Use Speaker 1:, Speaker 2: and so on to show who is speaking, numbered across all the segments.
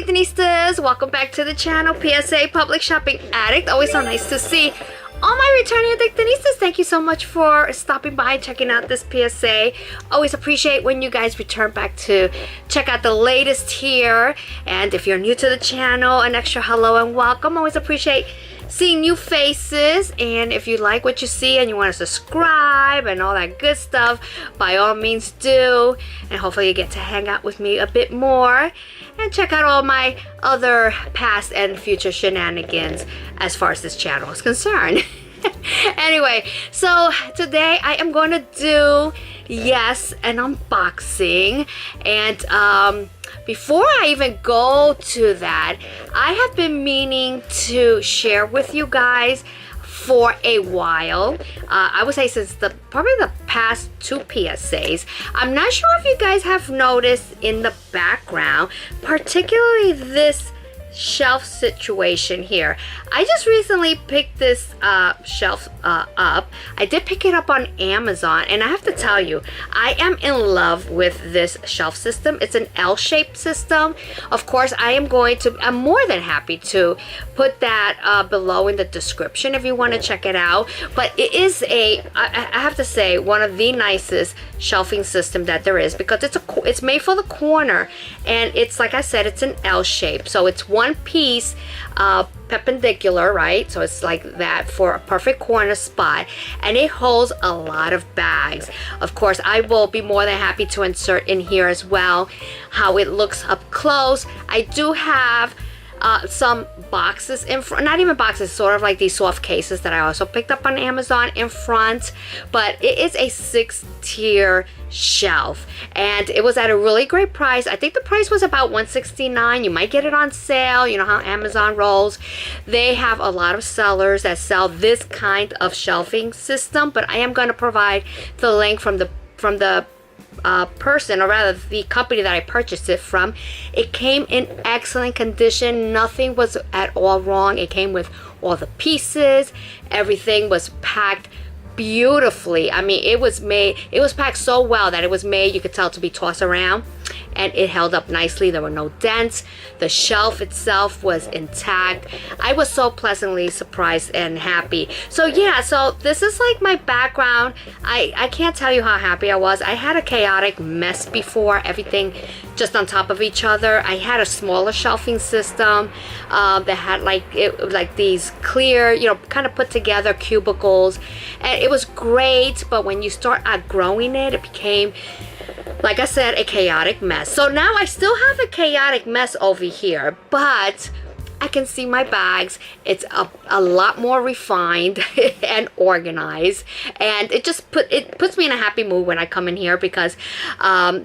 Speaker 1: Denistas, welcome back to the channel. PSA Public Shopping Addict. Always so nice to see all my returning Denistas. Thank you so much for stopping by and checking out this PSA. Always appreciate when you guys return back to check out the latest here. And if you're new to the channel, an extra hello and welcome. Always appreciate seeing new faces, and if you like what you see and you want to subscribe and all that good stuff, by all means do, and hopefully you get to hang out with me a bit more and check out all my other past and future shenanigans as far as this channel is concerned. Anyway, so today I am going to do, yes, an unboxing. And before I even go to that, I have been meaning to share with you guys for a while. I would say since probably the past two PSAs. I'm not sure if you guys have noticed in the background, particularly this shelf situation here. I just recently picked this shelf up. I did pick it up on Amazon, and I have to tell you, I am in love with this shelf system. It's an L-shaped system. Of course, I'm more than happy to put that below in the description if you want to check it out. But it is I have to say, one of the nicest shelving system that there is, because it's made for the corner, and it's, like I said, it's an L shape, so it's one piece perpendicular, right? So it's like that for a perfect corner spot, and it holds a lot of bags. Of course, I will be more than happy to insert in here as well how it looks up close. I do have some boxes in front, not even boxes, sort of like these soft cases that I also picked up on Amazon in front. But it is a 6-tier shelf, and it was at a really great price. I think the price was about $169. You might get it on sale. You know how Amazon rolls. They have a lot of sellers that sell this kind of shelving system, but I am going to provide the link from the person, or rather the company that I purchased it from. It came in excellent condition. Nothing was at all wrong. It came with all the pieces. Everything was packed beautifully. I mean, it was packed so well that it was made, you could tell, to be tossed around, and it held up nicely. There were no dents. The shelf itself was intact. I was so pleasantly surprised and happy. So yeah, so this is like my background. I can't tell you how happy I was. I had a chaotic mess before, everything just on top of each other. I had a smaller shelving system that had like these clear, you know, kind of put together cubicles, and it was great. But when you start outgrowing it, it became, like I said, a chaotic mess. So now I still have a chaotic mess over here, but I can see my bags. It's a lot more refined and organized, and it puts me in a happy mood when I come in here, because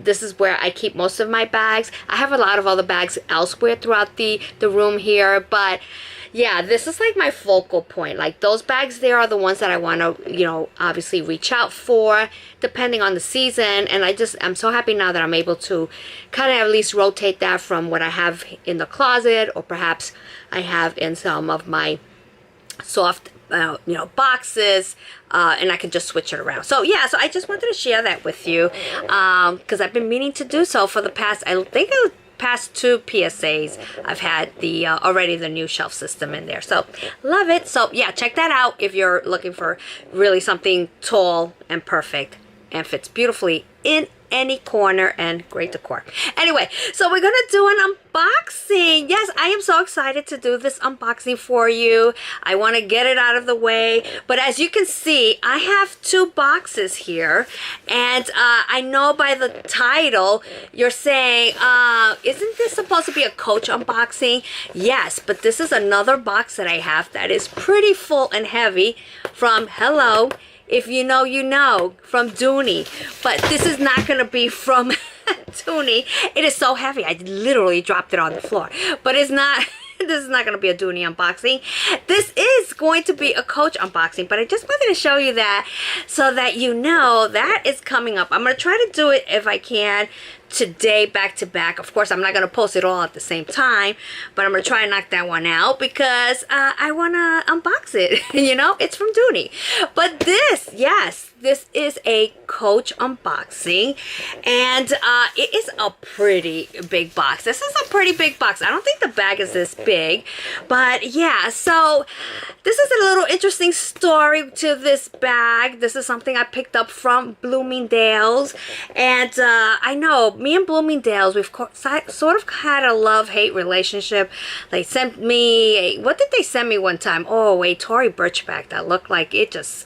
Speaker 1: this is where I keep most of my bags. I have a lot of other bags elsewhere throughout the room here, but yeah, this is like my focal point. Like, those bags there are the ones that I want to, you know, obviously reach out for depending on the season. And I'm so happy now that I'm able to kind of at least rotate that from what I have in the closet, or perhaps I have in some of my soft you know, boxes, and I can just switch it around. So yeah, so I just wanted to share that with you, because I've been meaning to do so for the past, I think past two PSAs. I've had already the new shelf system in there, so love it. So yeah, check that out if you're looking for really something tall and perfect and fits beautifully in any corner, and great decor. Anyway, so we're gonna do an unboxing. Yes, I am so excited to do this unboxing for you. I want to get it out of the way, but as you can see, I have two boxes here, and I know by the title you're saying, isn't this supposed to be a Coach unboxing? Yes, but this is another box that I have that is pretty full and heavy from, hello, if you know, you know, from Dooney. But this is not going to be from Dooney. It is so heavy. I literally dropped it on the floor. But it's not, this is not going to be a Dooney unboxing. This is going to be a Coach unboxing. But I just wanted to show you that so that you know that is coming up. I'm going to try to do it, if I can, today back to back. Of course, I'm not going to post it all at the same time, but I'm going to try and knock that one out because I want to unbox it. You know, it's from Dooney. But this, yes, this is a Coach unboxing, and it is a pretty big box. This is a pretty big box. I don't think the bag is this big, but yeah, so this is a little interesting story to this bag. This is something I picked up from Bloomingdale's, and I know me and Bloomingdale's, we've sort of had a love-hate relationship. They sent me what did they send me one time? Oh, a Tory Burch bag that looked like it just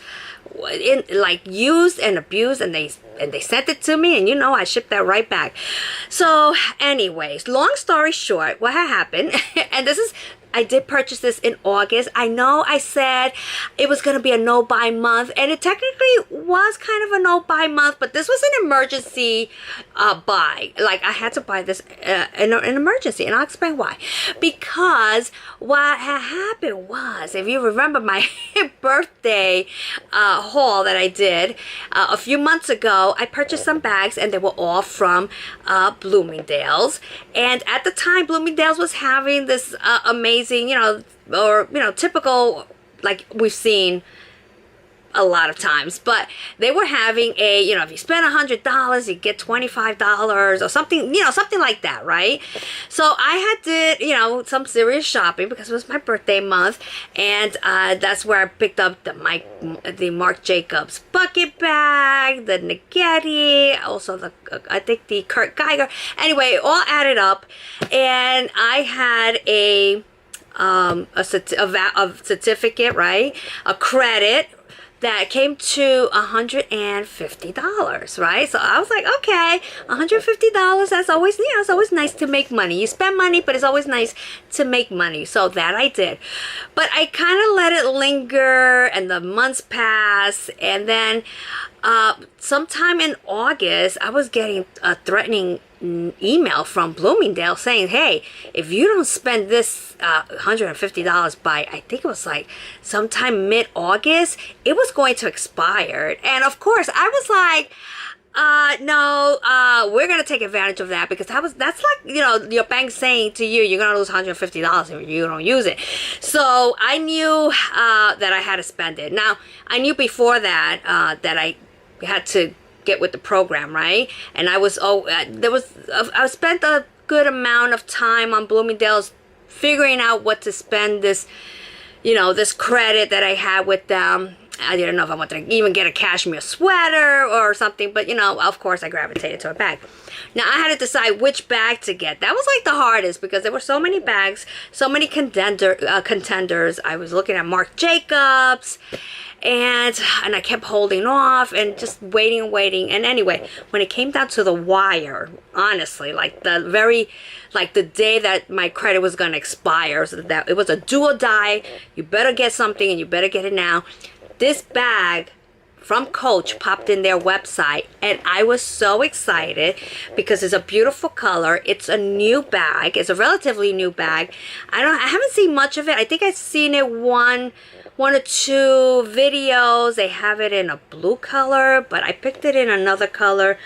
Speaker 1: like used and abused, and they sent it to me, and you know, I shipped that right back. So anyways, long story short, what had happened and this is, I did purchase this in August. I know I said it was going to be a no-buy month, and it technically was kind of a no-buy month, but this was an emergency buy. Like, I had to buy this in an emergency, and I'll explain why. Because what had happened was, if you remember my birthday haul that I did a few months ago, I purchased some bags, and they were all from Bloomingdale's. And at the time, Bloomingdale's was having this amazing, typical, like we've seen a lot of times, but they were having a, if you spend $100, you get $25 or something, something like that, right? So I did some serious shopping because it was my birthday month, and that's where I picked up the Marc Jacobs bucket bag, the Naghetti, also I think the Kurt Geiger. Anyway, all added up, and I had a certificate, right? A credit that came to $150, right? So I was like, okay, $150, that's always, it's always nice to make money. You spend money, but it's always nice to make money. So that I did. But I kind of let it linger, and the months pass, and then sometime in August, I was getting a threatening email from Bloomingdale saying, hey, if you don't spend this $150 by, I think it was like sometime mid-August, it was going to expire. And of course, I was like, no, we're going to take advantage of that, because that's like, your bank saying to you, you're going to lose $150 if you don't use it. So I knew that I had to spend it. Now, I knew before that that I had to get with the program, right? And I spent a good amount of time on Bloomingdale's figuring out what to spend this, this credit that I had with them. I didn't know if I wanted to even get a cashmere sweater or something, but of course I gravitated to a bag. Now I had to decide which bag to get. That was like the hardest, because there were so many bags, so many contenders. I was looking at Marc Jacobs, and I kept holding off and just waiting. And anyway, when it came down to the wire, honestly, like the day that my credit was going to expire, so that it was a do or die, you better get something and you better get it now. This bag from Coach popped in their website, and I was so excited because it's a beautiful color. It's a new bag. It's a relatively new bag. I haven't seen much of it. I think I've seen it one or two videos. They have it in a blue color, but I picked it in another color,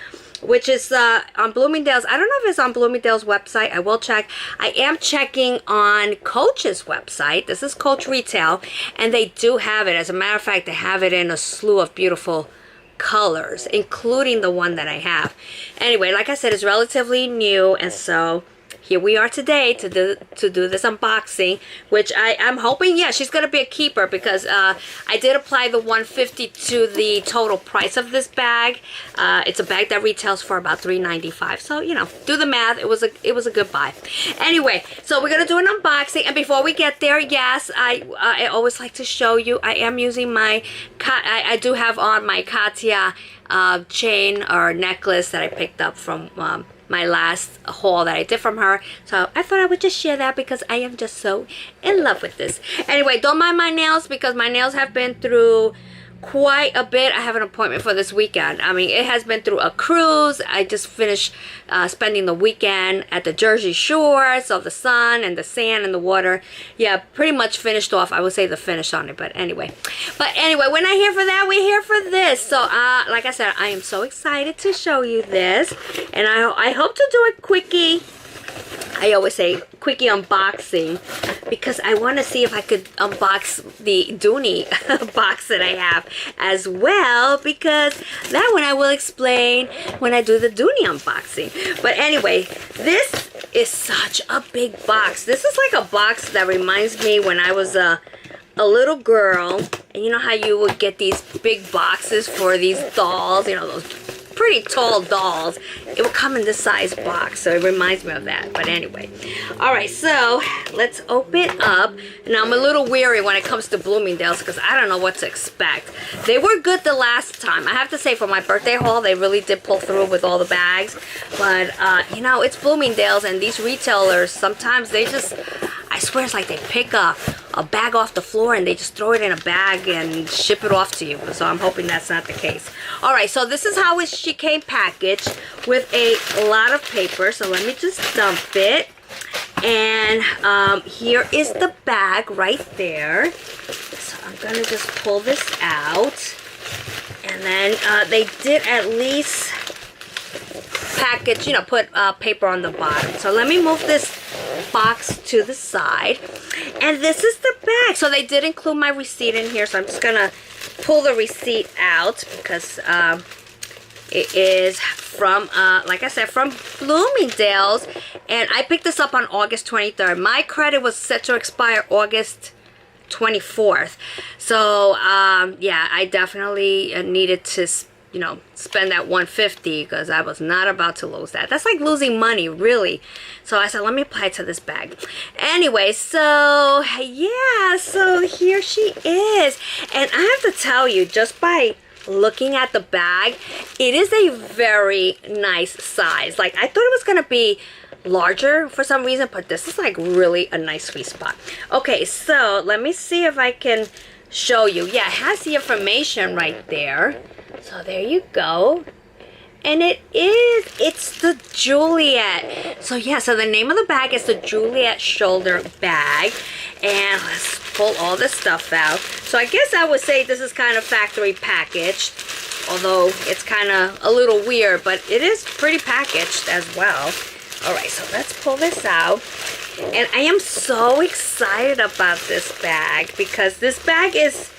Speaker 1: which is on Bloomingdale's. I don't know if it's on Bloomingdale's website. I will check. I am checking on Coach's website. This is Coach Retail, and they do have it. As a matter of fact, they have it in a slew of beautiful colors, including the one that I have. Anyway, like I said, it's relatively new, and so here we are today to do this unboxing, which I'm hoping, yeah, she's going to be a keeper, because I did apply the $150 to the total price of this bag. It's a bag that retails for about $3.95. So, do the math. It was a good buy. Anyway, so we're going to do an unboxing. And before we get there, yes, I always like to show you, I am using I do have on my Katya chain or necklace that I picked up from my last haul that I did from her. So I thought I would just share that because I am just so in love with this. Anyway, don't mind my nails because my nails have been through quite a bit. I have an appointment for this weekend. I mean, it has been through a cruise. I just finished spending the weekend at the Jersey Shore, so the sun and the sand and the water. Yeah, pretty much finished off. I would say the finish on it, but anyway. We're not here for that. We're here for this. So, like I said, I am so excited to show you this, and I hope to do it quickie. I always say quickie unboxing because I want to see if I could unbox the Dooney box that I have as well, because that one I will explain when I do the Dooney unboxing. But anyway, this is such a big box. This is like a box that reminds me when I was a little girl, and you know how you would get these big boxes for these dolls, you know, those pretty tall dolls. It would come in this size box, so it reminds me of that. But anyway, all right, so let's open up. Now I'm a little weary when it comes to Bloomingdale's because I don't know what to expect. They were good the last time. I have to say, for my birthday haul, they really did pull through with all the bags. But you know, it's Bloomingdale's, and these retailers sometimes they just, I swear it's like they pick a bag off the floor and they just throw it in a bag and ship it off to you. So I'm hoping that's not the case. All right, so this is how she came packaged, with a lot of paper. So let me just dump it. And here is the bag right there. So I'm gonna just pull this out. And then they did at least package, you know, put paper on the bottom. So let me move this box to the side, and this is the bag. So they did include my receipt in here, so I'm just gonna pull the receipt out because it is from like I said, from Bloomingdale's, and I picked this up on August 23rd. My credit was set to expire August 24th, so yeah, I definitely needed to, you know, spend that $150 because I was not about to lose that. That's like losing money, really. So I said, let me apply it to this bag. Anyway, so yeah, so here she is. And I have to tell you, just by looking at the bag, it is a very nice size. Like, I thought it was gonna be larger for some reason, but this is like really a nice sweet spot. Okay, so let me see if I can show you. Yeah, it has the information right there. So there you go. And it's the Juliet. So yeah, so the name of the bag is the Juliet shoulder bag. And let's pull all this stuff out. So I guess I would say this is kind of factory packaged, although it's kind of a little weird, but it is pretty packaged as well. All right, so let's pull this out. And I am so excited about this bag because this bag it's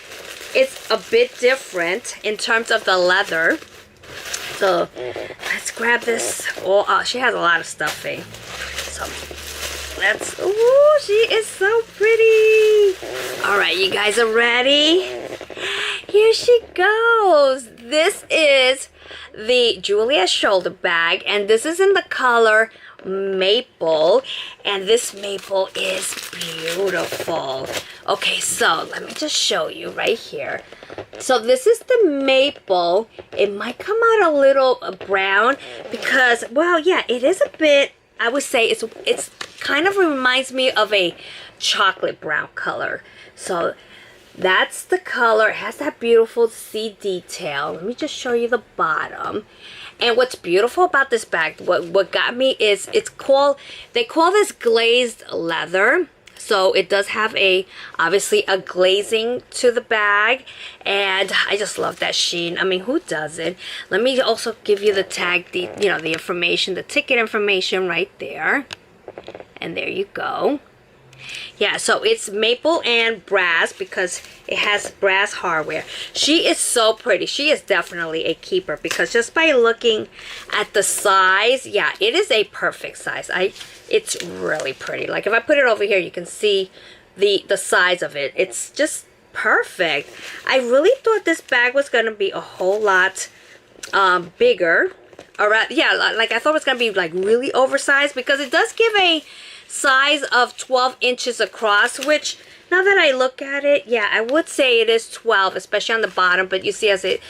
Speaker 1: a bit different in terms of the leather. So let's grab this. Oh, she has a lot of stuffing. So let's, ooh, she is so pretty. All right, you guys are ready? Here she goes. This is the Juliet shoulder bag, and this is in the color maple, and this maple is beautiful. Okay, so let me just show you right here. So this is the maple. It might come out a little brown because, well, yeah, it is a bit, I would say it's kind of reminds me of a chocolate brown color. So that's the color. It has that beautiful sea detail. Let me just show you the bottom. And what's beautiful about this bag, what got me is they call this glazed leather. So it does have obviously a glazing to the bag, and I just love that sheen. I mean, who doesn't? Let me also give you the tag, the information, the ticket information right there. And there you go. Yeah, so it's maple and brass because it has brass hardware. She is so pretty. She is definitely a keeper because just by looking at the size, yeah, it is a perfect size. It's really pretty. Like if I put it over here, you can see the size of it. It's just perfect. I really thought this bag was going to be a whole lot bigger. All right, yeah, like I thought it was going to be like really oversized because it does give a size of 12 inches across, which now that I look at it, yeah, I would say it is 12, especially on the bottom, but you see as it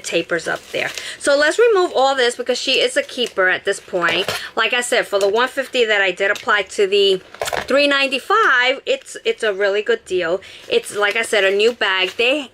Speaker 1: tapers up there. So let's remove all this because she is a keeper at this point. Like I said, for the $150 that I did apply to the $3.95, it's a really good deal. It's, like I said, a new bag.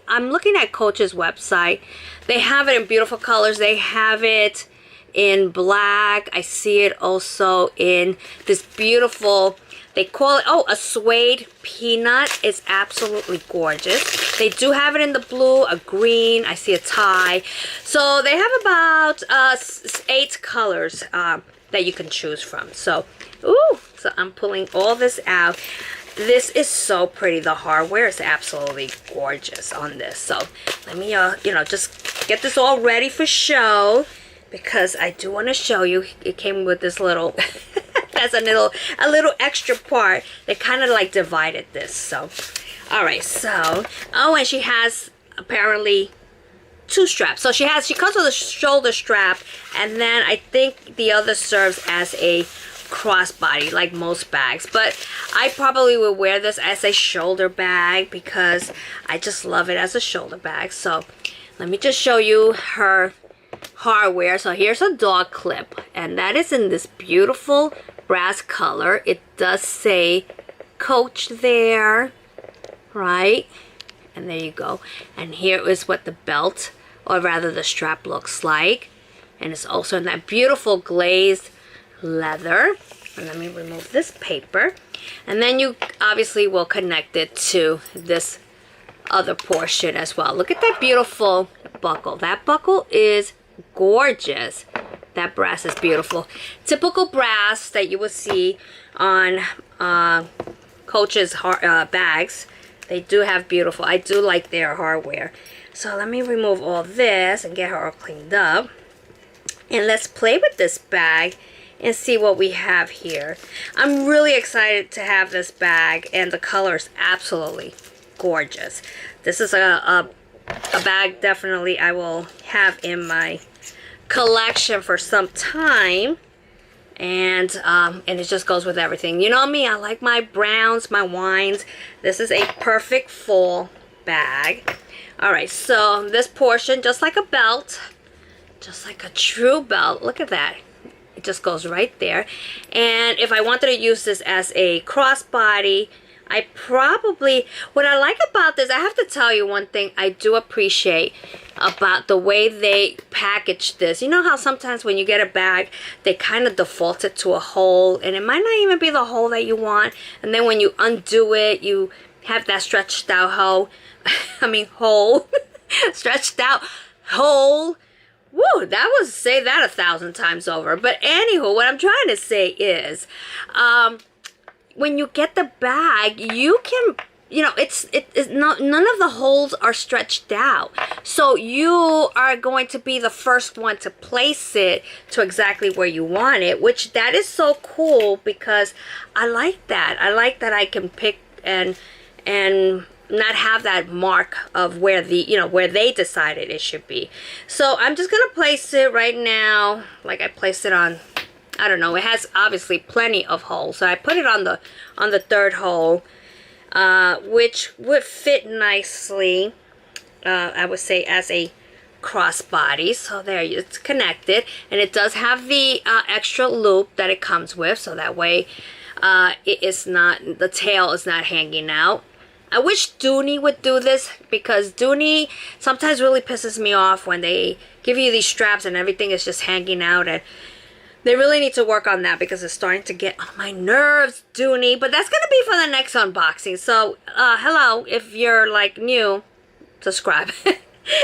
Speaker 1: I'm looking at Coach's website. They have it in beautiful colors. They have it in black. I see it also in this beautiful, they call it, oh, a suede peanut. It's absolutely gorgeous. They do have it in the blue, a green. I see a tie. So they have about 8 colors that you can choose from. So, ooh, so I'm pulling all this out. This is so pretty. The hardware is absolutely gorgeous on this. So let me, you know, just get this all ready for show, because I do want to show you. It came with this little, that's a little extra part. They kind of like divided this. So, all right. So, oh, and she has apparently 2 straps. So she comes with a shoulder strap, and then I think the other serves as a crossbody, like most bags. But I probably would wear this as a shoulder bag because I just love it as a shoulder bag. So let me just show you her hardware. So here's a dog clip, and that is in this beautiful brass color. It does say Coach there, right? And there you go. And here is what the belt, or rather the strap, looks like. And it's also in that beautiful glazed leather. And let me remove this paper. And then you obviously will connect it to this other portion as well. Look at that beautiful buckle. That buckle is gorgeous. That brass is beautiful. Typical brass that you will see on Coach's bags. They do have beautiful, I do like their hardware. So let me remove all this and get her all cleaned up. And let's play with this bag and see what we have here. I'm really excited to have this bag, and the color is absolutely gorgeous. This is a bag definitely I will have in my collection for some time. And it just goes with everything. You know me, I like my browns, my wines. This is a perfect fall bag. All right, so this portion, just like a belt, just like a true belt. Look at that. It just goes right there. And if I wanted to use this as a crossbody, I probably, what I like about this, I have to tell you one thing I do appreciate about the way they package this. You know how sometimes when you get a bag, they kind of default it to a hole, and it might not even be the hole that you want. And then when you undo it, you have that stretched out hole. Stretched out hole. Woo, that was, say that 1,000 times over. But anywho, what I'm trying to say is, when you get the bag, you can, you know, it's not, none of the holes are stretched out. So you are going to be the first one to place it to exactly where you want it, which that is so cool, because I like that. I like that I can pick and not have that mark of where the, you know, where they decided it should be. So I'm just going to place it right now like I placed it on, I don't know, it has obviously plenty of holes. So I put it on the 3rd hole, which would fit nicely, I would say, as a crossbody. So there, it's connected, and it does have the extra loop that it comes with, so that way it is not, the tail is not hanging out. I wish Dooney would do this, because Dooney sometimes really pisses me off when they give you these straps and everything is just hanging out, and they really need to work on that, because it's starting to get on my nerves, Dooney. But that's going to be for the next unboxing. So, hello, if you're like new, subscribe.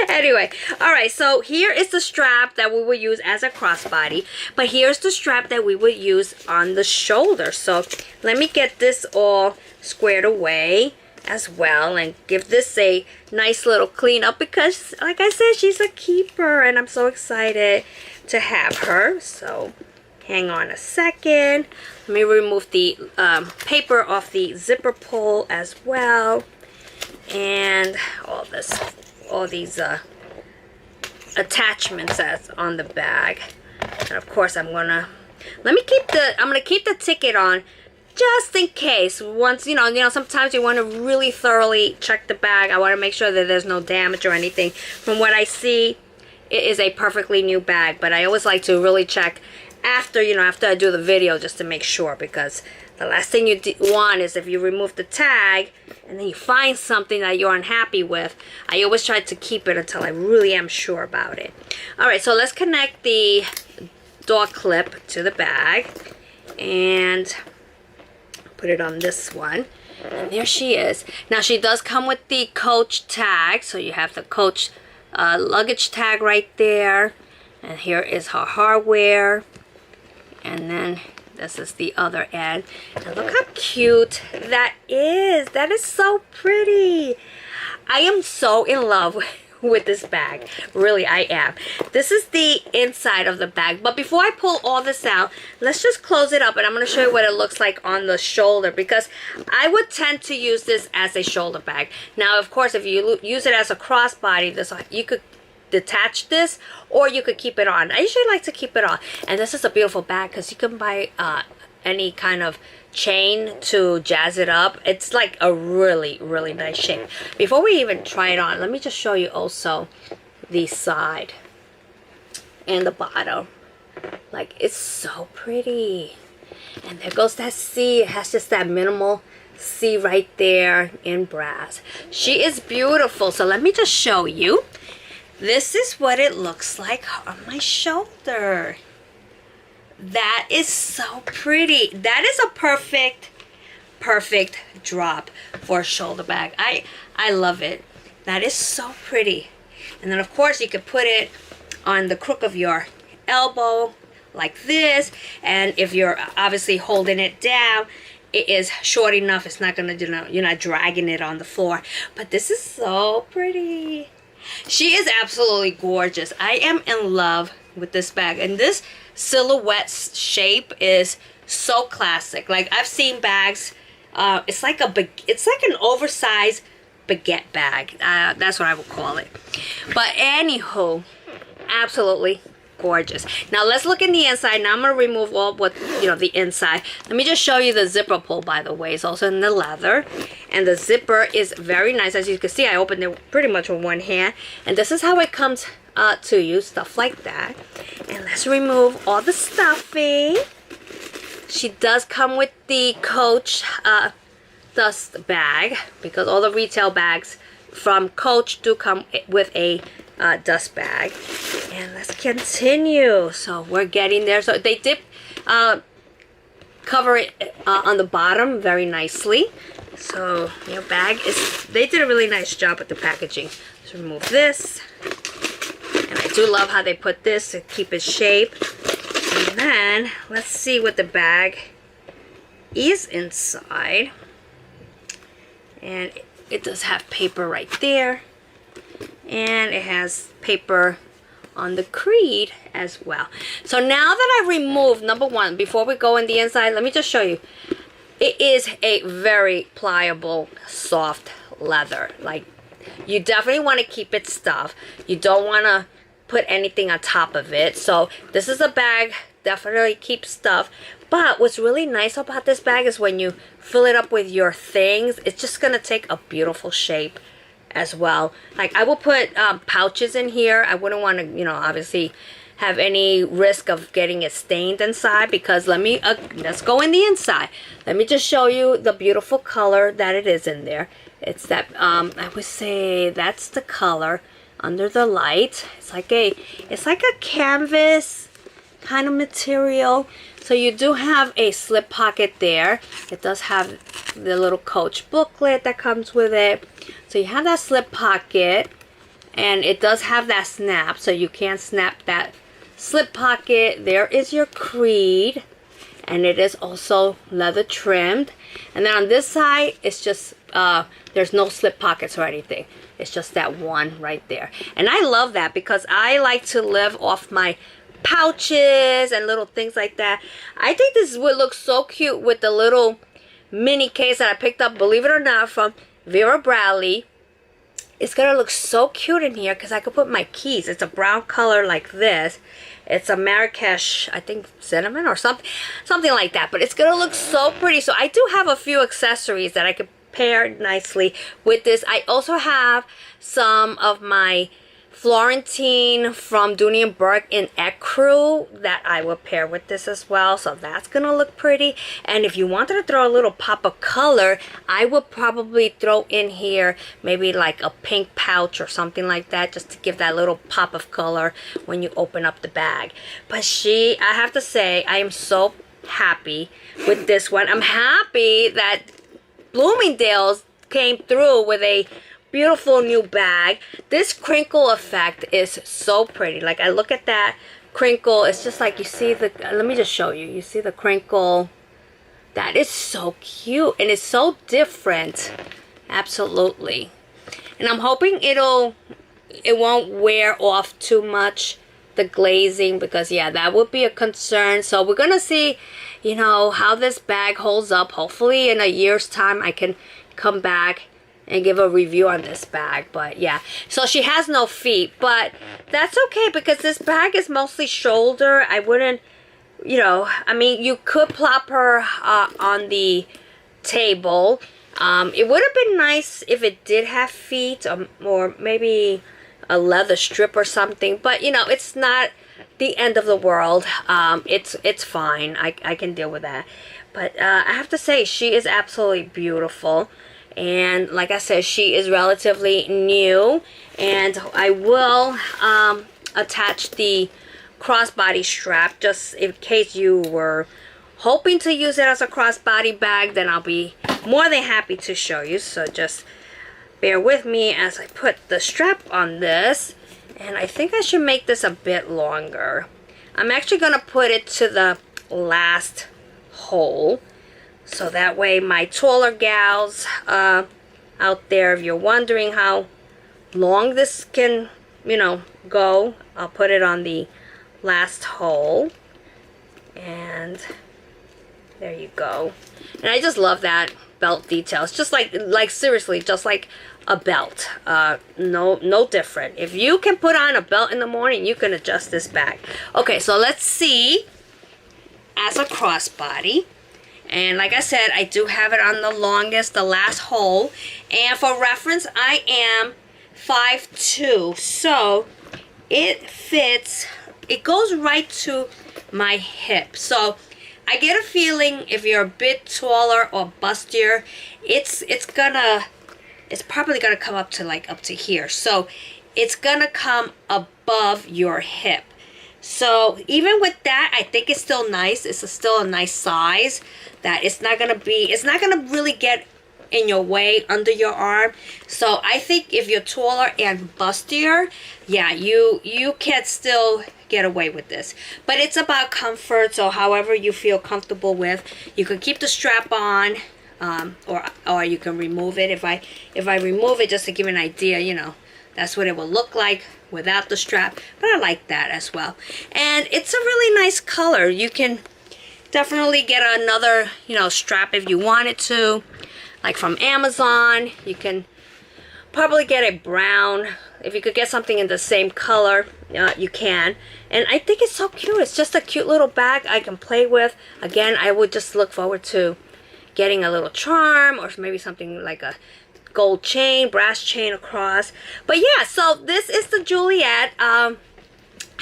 Speaker 1: Anyway, all right, so here is the strap that we will use as a crossbody, but here's the strap that we would use on the shoulder. So let me get this all squared away as well and give this a nice little clean up, because like I said, she's a keeper and I'm so excited to have her. So hang on a second. Let me remove the paper off the zipper pull as well, and all these attachments that's on the bag. And of course I'm gonna keep the ticket on, just in case. Once, you know, sometimes you want to really thoroughly check the bag. I want to make sure that there's no damage or anything. From what I see, it is a perfectly new bag, but I always like to really check after, after I do the video, just to make sure, because The last thing you want is if you remove the tag and then you find something that you're unhappy with. I always try to keep it until I really am sure about it. Alright, so let's connect the door clip to the bag and put it on this one. And there she is. Now she does come with the Coach tag, so you have the Coach luggage tag right there. And here is her hardware. And then this is the other end. And look how cute that is. That is so pretty. I am so in love with this bag. Really, I am. This is the inside of the bag. But before I pull all this out, let's just close it up and I'm going to show you what it looks like on the shoulder, because I would tend to use this as a shoulder bag. Now, of course, if you use it as a crossbody, you could detach this or you could keep it on. I usually like to keep it on. And this is a beautiful bag because you can buy any kind of chain to jazz it up. It's like a really, really nice shape. Before we even try it on, let me just show you also the side and the bottom. Like, it's so pretty. And there goes that C. It has just that minimal C right there in brass. She is beautiful. So let me just show you. This is what it looks like on my shoulder. That is so pretty. That is a perfect drop for a shoulder bag. I love it. That is so pretty. And then of course you could put it on the crook of your elbow like this. And if you're obviously holding it down, it is short enough. It's not gonna, you're not dragging it on the floor. But this is so pretty. She is absolutely gorgeous. I am in love with this bag. And this silhouette shape is so classic. Like, I've seen bags, it's like an oversized baguette bag. That's what I would call it. But anywho, absolutely gorgeous. Now let's look in the inside. Now I'm going to remove all the inside. Let me just show you the zipper pull, by the way. It's also in the leather. And the zipper is very nice. As you can see, I opened it pretty much with one hand. And this is how it comes to you. Stuff like that. And let's remove all the stuffing. She does come with the Coach dust bag, because all the retail bags from Coach do come with a dust bag. And let's continue. So we're getting there. So they did cover it on the bottom very nicely. So your bag they did a really nice job with the packaging. Let's remove this. And I do love how they put this to keep its shape. And then let's see what the bag is inside. And it does have paper right there. And it has paper on the creed as well. So now that I removed, number one, before we go in the inside, let me just show you. It is a very pliable, soft leather. Like, you definitely want to keep it stuffed. You don't want to put anything on top of it. So this is a bag, definitely keeps stuff. But what's really nice about this bag is when you fill it up with your things, it's just going to take a beautiful shape as well. Like, I will put pouches in here. I wouldn't want to, obviously have any risk of getting it stained inside, because let's go in the inside. Let me just show you the beautiful color that it is in there. It's that I would say that's the color under the light. It's like a canvas kind of material. So you do have a slip pocket there. It does have the little Coach booklet that comes with it. So you have that slip pocket, and it does have that snap, so you can snap that slip pocket. There is your creed, and it is also leather trimmed. And then on this side, it's just there's no slip pockets or anything. It's just that one right there. And I love that, because I like to live off my pouches and little things like that. I think this would look so cute with the little mini case that I picked up, believe it or not, from Vera Bradley. It's gonna look so cute in here because I could put my keys. It's a brown color like this. It's a Marrakesh, I think, cinnamon or something like that. But it's gonna look so pretty. So I do have a few accessories that I could pair nicely with this. I also have some of my Florentine from Dooney and Burke in Ecru that I will pair with this as well. So that's gonna look pretty. And if you wanted to throw a little pop of color, I would probably throw in here maybe like a pink pouch or something like that, just to give that little pop of color when you open up the bag. But I have to say, I am so happy with this one. I'm happy that Bloomingdale's came through with a beautiful new bag. This crinkle effect is so pretty. Like, I look at that crinkle, it's just like you see the, let me just show you. You see the crinkle? That is so cute and it's so different. Absolutely. And I'm hoping it won't wear off too much, the glazing, because yeah, that would be a concern. So we're gonna see, you know, how this bag holds up. Hopefully in a year's time I can come back and give a review on this bag. But yeah, so she has no feet, but that's okay because this bag is mostly shoulder. I wouldn't, you know, I mean, you could plop her on the table. It would have been nice if it did have feet, or maybe a leather strip or something, but you know, it's not the end of the world. It's fine. I can deal with that. But I have to say, she is absolutely beautiful. And like I said, she is relatively new. And I will attach the crossbody strap just in case you were hoping to use it as a crossbody bag. Then I'll be more than happy to show you. So just bear with me as I put the strap on this. And I think I should make this a bit longer. I'm actually going to put it to the last hole. So that way my taller gals out there, if you're wondering how long this can, you know, go, I'll put it on the last hole. And there you go. And I just love that belt detail. It's just like seriously, just like a belt. No different. If you can put on a belt in the morning, you can adjust this bag. Okay, so let's see as a crossbody. And like I said, I do have it on the longest, the last hole. And for reference, I am 5'2", so it fits, it goes right to my hip. So I get a feeling if you're a bit taller or bustier, it's probably gonna come up to here. So it's gonna come above your hip. So even with that, I think it's still nice. It's still a nice size that it's not gonna really get in your way under your arm. So I think if you're taller and bustier, yeah, you can still get away with this. But it's about comfort, so however you feel comfortable with. You can keep the strap on, or you can remove it. If I remove it, just to give you an idea, you know, that's what it will look like without the strap. But I like that as well. And it's a really nice color. You can definitely get another, you know, strap if you wanted to. Like from Amazon, you can probably get a brown. If you could get something in the same color, you can. And I think it's so cute. It's just a cute little bag I can play with. Again, I would just look forward to getting a little charm or maybe something like a gold chain, brass chain across. But yeah, so this is the Juliet.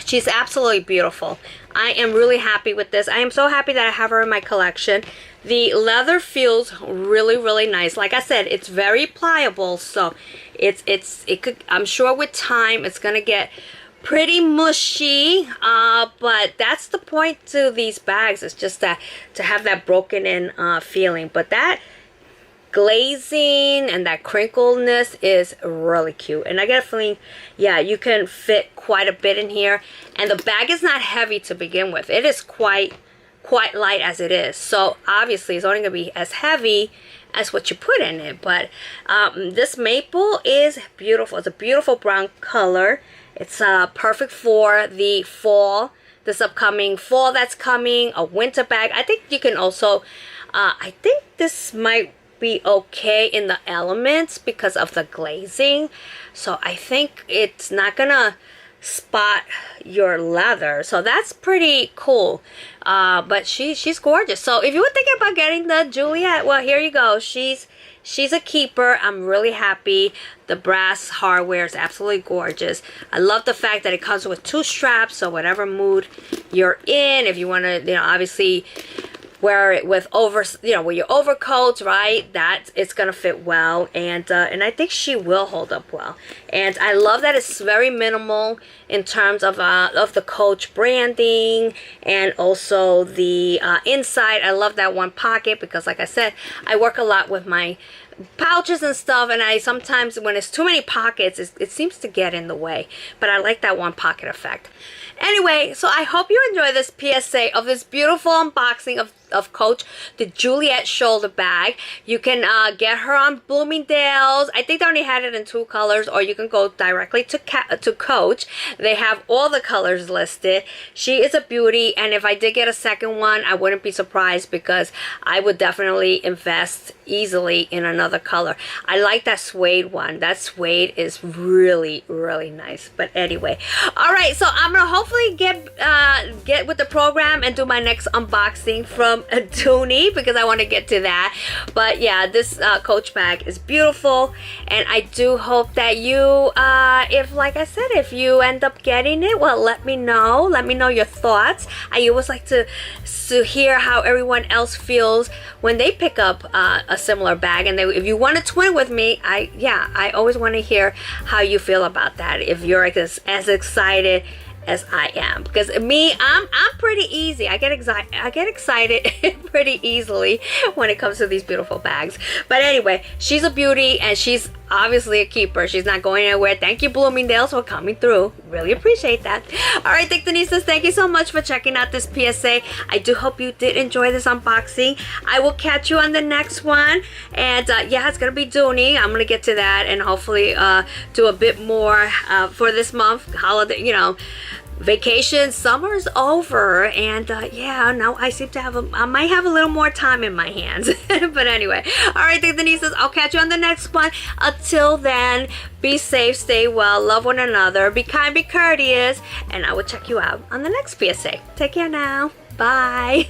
Speaker 1: She's absolutely beautiful. I am really happy with this. I am so happy that I have her in my collection. The leather feels really, really nice. Like I said, it's very pliable, so I'm sure with time it's gonna get pretty mushy, but that's the point to these bags. It's just that to have that broken in feeling. But that glazing and that crinkleness is really cute, and I get a feeling, yeah, you can fit quite a bit in here. And the bag is not heavy to begin with. It is quite light as it is, so obviously it's only gonna be as heavy as what you put in it. But this maple is beautiful. It's a beautiful brown color. It's perfect for the fall, this upcoming fall that's coming, a winter bag. I think you can also I think this might be okay in the elements because of the glazing. So I think it's not gonna spot your leather, so that's pretty cool. But she's gorgeous. So if you were thinking about getting the Juliet, well, here you go. She's a keeper. I'm really happy. The brass hardware is absolutely gorgeous. I love the fact that it comes with 2 straps, so whatever mood you're in, if you want to, you know, obviously wear it with with your overcoats, right? That it's gonna fit well, and I think she will hold up well. And I love that it's very minimal in terms of the Coach branding, and also the inside. I love that one pocket because, like I said, I work a lot with my pouches and stuff, and I sometimes, when it's too many pockets, it seems to get in the way. But I like that one pocket effect. Anyway, so I hope you enjoy this PSA of this beautiful unboxing of Coach, the Juliet shoulder bag. You can get her on Bloomingdale's. I think they only had it in 2 colors, or you can go directly to Coach. They have all the colors listed. She is a beauty, and if I did get a second one, I wouldn't be surprised, because I would definitely invest easily in another color. I like that suede one. That suede is really, really nice. But anyway, all right, so I'm gonna hopefully get with the program and do my next unboxing from Dooney, because I want to get to that. But yeah, this Coach bag is beautiful, and I do hope that you if, like I said, if you end up getting it, well, let me know your thoughts. I always like to hear how everyone else feels when they pick up a similar bag, and if you want to twin with me, I always want to hear how you feel about that, if you're as excited as I am. Because me, I'm pretty easy. I get excited pretty easily when it comes to these beautiful bags. But anyway, she's a beauty, and she's obviously a keeper. She's not going anywhere. Thank you, Bloomingdale's, for coming through. Really appreciate that. All right, Dictanistas, thank you so much for checking out this PSA. I do hope you did enjoy this unboxing. I will catch you on the next one. And yeah, it's gonna be Dooney. I'm gonna get to that, and hopefully do a bit more for this month. Holiday, you know, vacation, summer's over, and yeah, now I seem to have I might have a little more time in my hands. But anyway, all right, Dictanistas, I'll catch you on the next one. Until then, be safe, stay well, love one another, be kind, be courteous, and I will check you out on the next PSA. Take care now. Bye.